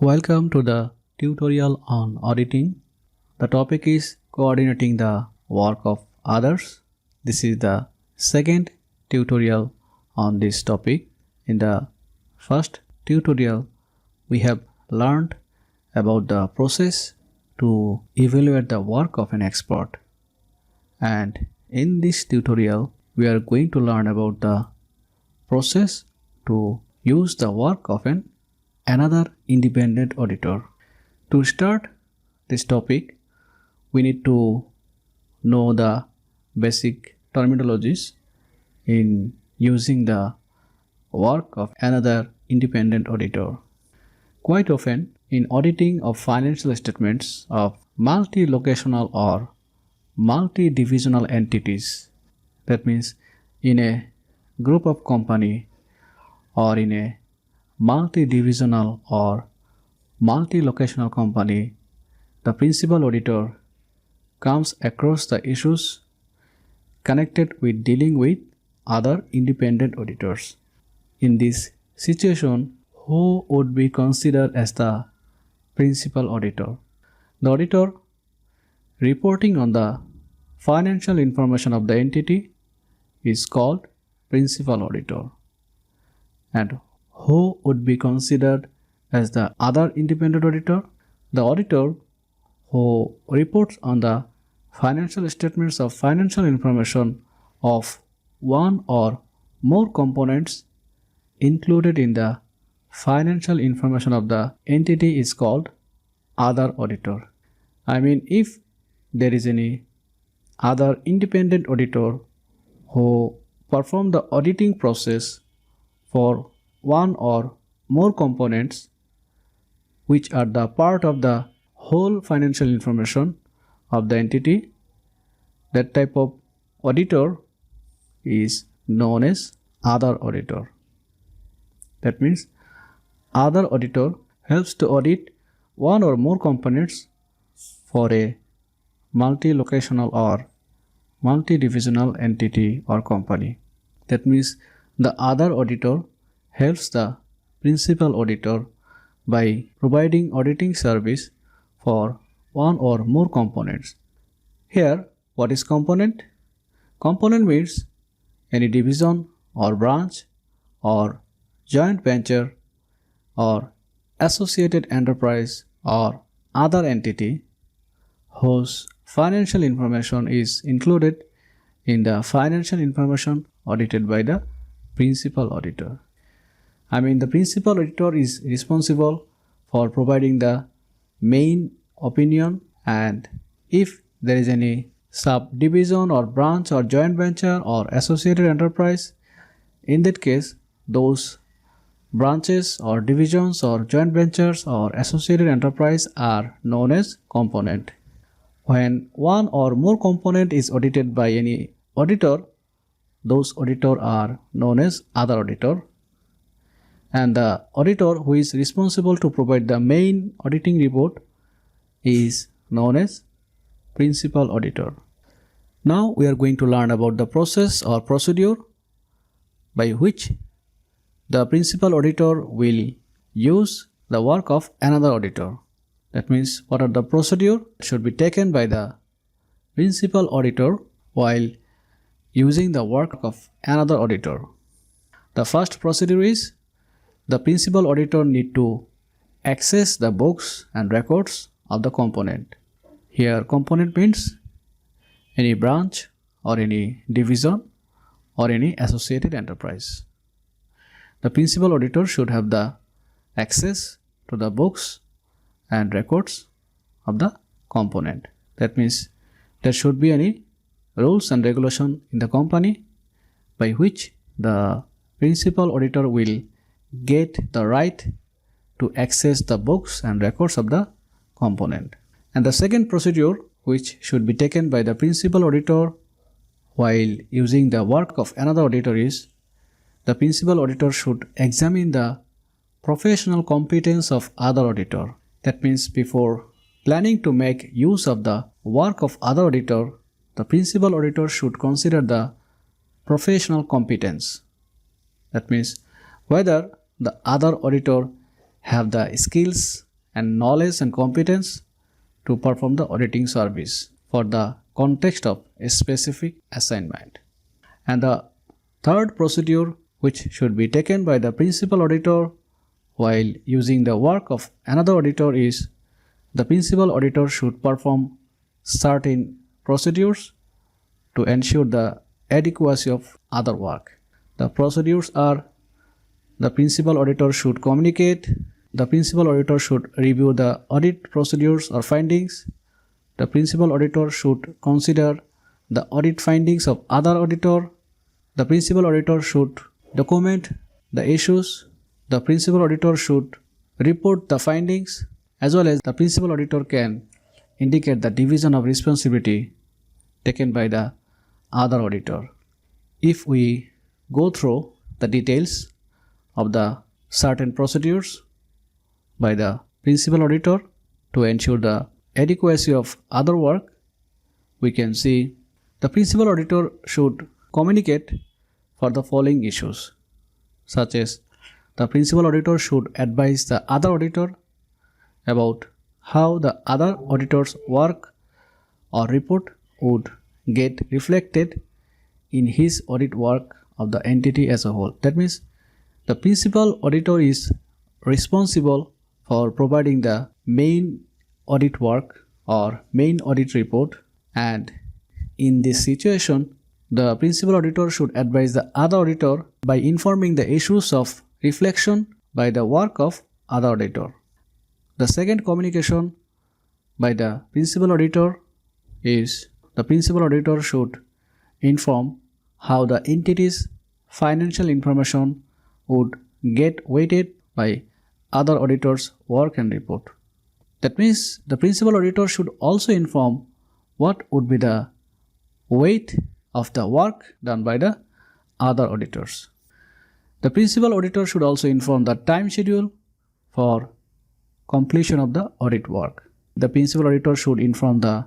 Welcome to the tutorial on auditing. The topic is coordinating the work of others. This is the second tutorial on this topic. In the first tutorial, we have learned about the process to evaluate the work of an expert. And in this tutorial, we are going to learn about the process to use the work of another independent auditor. To start this topic, we need to know the basic terminologies in using the work of another independent auditor. Quite often, in auditing of financial statements of multi-locational or multi-divisional entities, that means in a group of company or in a multi-divisional or multi-locational company, the principal auditor comes across the issues connected with dealing with other independent auditors. In this situation, who would be considered as the principal auditor? The auditor reporting on the financial information of the entity is called principal auditor. And who would be considered as the other independent auditor? The auditor who reports on the financial statements of financial information of one or more components included in the financial information of the entity is called other auditor. I mean, if there is any other independent auditor who perform the auditing process for one or more components which are the part of the whole financial information of the entity, that type of auditor is known as other auditor. That means other auditor helps to audit one or more components for a multi-locational or multi-divisional entity or company. That means the other auditor helps the principal auditor by providing auditing service for one or more components. Here, what is component? Component means any division or branch or joint venture or associated enterprise or other entity whose financial information is included in the financial information audited by the principal auditor. I mean, the principal auditor is responsible for providing the main opinion, and if there is any subdivision or branch or joint venture or associated enterprise, in that case, those branches or divisions or joint ventures or associated enterprise are known as component. When one or more component is audited by any auditor, those auditors are known as other auditor. And the auditor who is responsible to provide the main auditing report is known as principal auditor. Now we are going to learn about the process or procedure by which the principal auditor will use the work of another auditor. That means what are the procedure should be taken by the principal auditor while using the work of another auditor. The first procedure is the principal auditor need to access the books and records of the component. Here component means any branch or any division or any associated enterprise. The principal auditor should have the access to the books and records of the component. That means there should be any rules and regulation in the company by which the principal auditor will get the right to access the books and records of the component. And the second procedure which should be taken by the principal auditor while using the work of another auditor is the principal auditor should examine the professional competence of other auditor. That means before planning to make use of the work of other auditor, the principal auditor should consider the professional competence. That means whether the other auditor have the skills and knowledge and competence to perform the auditing service for the context of a specific assignment. And the third procedure which should be taken by the principal auditor while using the work of another auditor is the principal auditor should perform certain procedures to ensure the adequacy of other work. The procedures are: the principal auditor should communicate, the principal auditor should review the audit procedures or findings, the principal auditor should consider the audit findings of other auditor, the principal auditor should document the issues, the principal auditor should report the findings, as well as the principal auditor can indicate the division of responsibility taken by the other auditor. If we go through the details of the certain procedures by the principal auditor to ensure the adequacy of other work, we can see the principal auditor should communicate for the following issues, such as the principal auditor should advise the other auditor about how the other auditor's work or report would get reflected in his audit work of the entity as a whole. That means the principal auditor is responsible for providing the main audit work or main audit report, and in this situation the principal auditor should advise the other auditor by informing the issues of reflection by the work of other auditor. The second communication by the principal auditor is the principal auditor should inform how the entity's financial information would get weighted by other auditors' work and report. That means the principal auditor should also inform what would be the weight of the work done by the other auditors. The principal auditor should also inform the time schedule for completion of the audit work. The principal auditor should inform the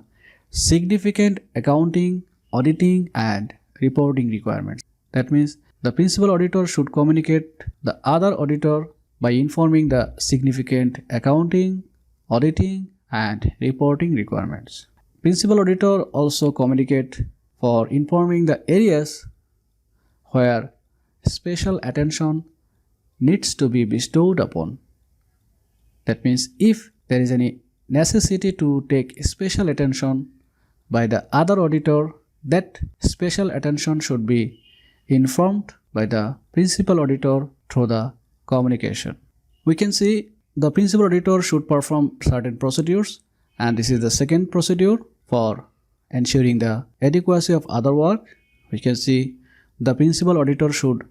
significant accounting, auditing, and reporting requirements. That means the principal auditor should communicate the other auditor by informing the significant accounting, auditing, and reporting requirements. Principal auditor also communicate for informing the areas where special attention needs to be bestowed upon. That means if there is any necessity to take special attention by the other auditor, that special attention should be informed by the principal auditor through the communication. We can see the principal auditor should perform certain procedures, and this is the second procedure for ensuring the adequacy of other work. We can see the principal auditor should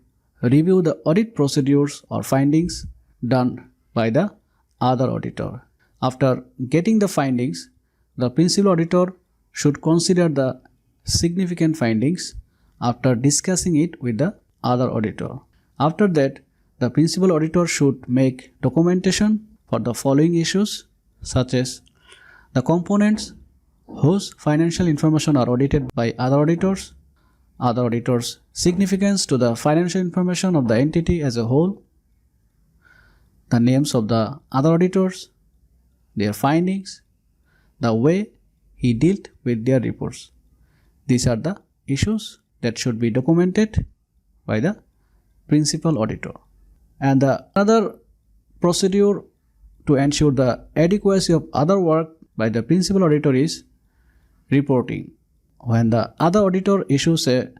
review the audit procedures or findings done by the other auditor. After getting the findings, the principal auditor should consider the significant findings after discussing it with the other auditor. After that, the principal auditor should make documentation for the following issues, such as the components whose financial information are audited by other auditors' significance to the financial information of the entity as a whole, the names of the other auditors, their findings, the way he dealt with their reports. These are the issues that should be documented by the principal auditor. And the other procedure to ensure the adequacy of other work by the principal auditor is reporting. When the other auditor issues a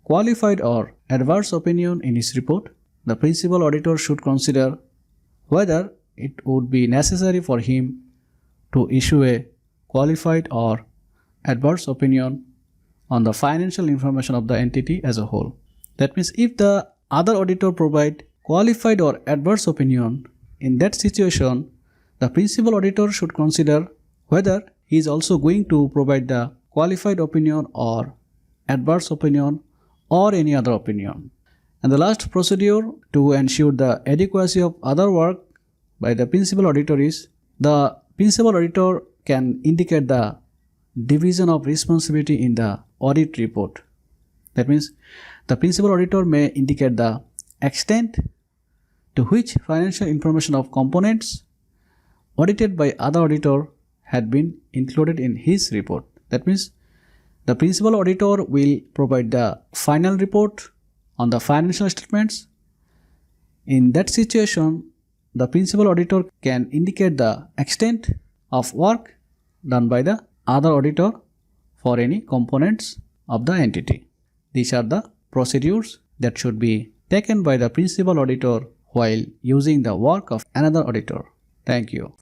qualified or adverse opinion in his report, the principal auditor should consider whether it would be necessary for him to issue a qualified or adverse opinion on the financial information of the entity as a whole. That means if the other auditor provide qualified or adverse opinion, in that situation, the principal auditor should consider whether he is also going to provide the qualified opinion or adverse opinion or any other opinion. And the last procedure to ensure the adequacy of other work by the principal auditor is the principal auditor can indicate the division of responsibility in the audit report. That means the principal auditor may indicate the extent to which financial information of components audited by other auditor had been included in his report. That means the principal auditor will provide the final report on the financial statements. In that situation, the principal auditor can indicate the extent of work done by the other auditor for any components of the entity. These are the procedures that should be taken by the principal auditor while using the work of another auditor. Thank you.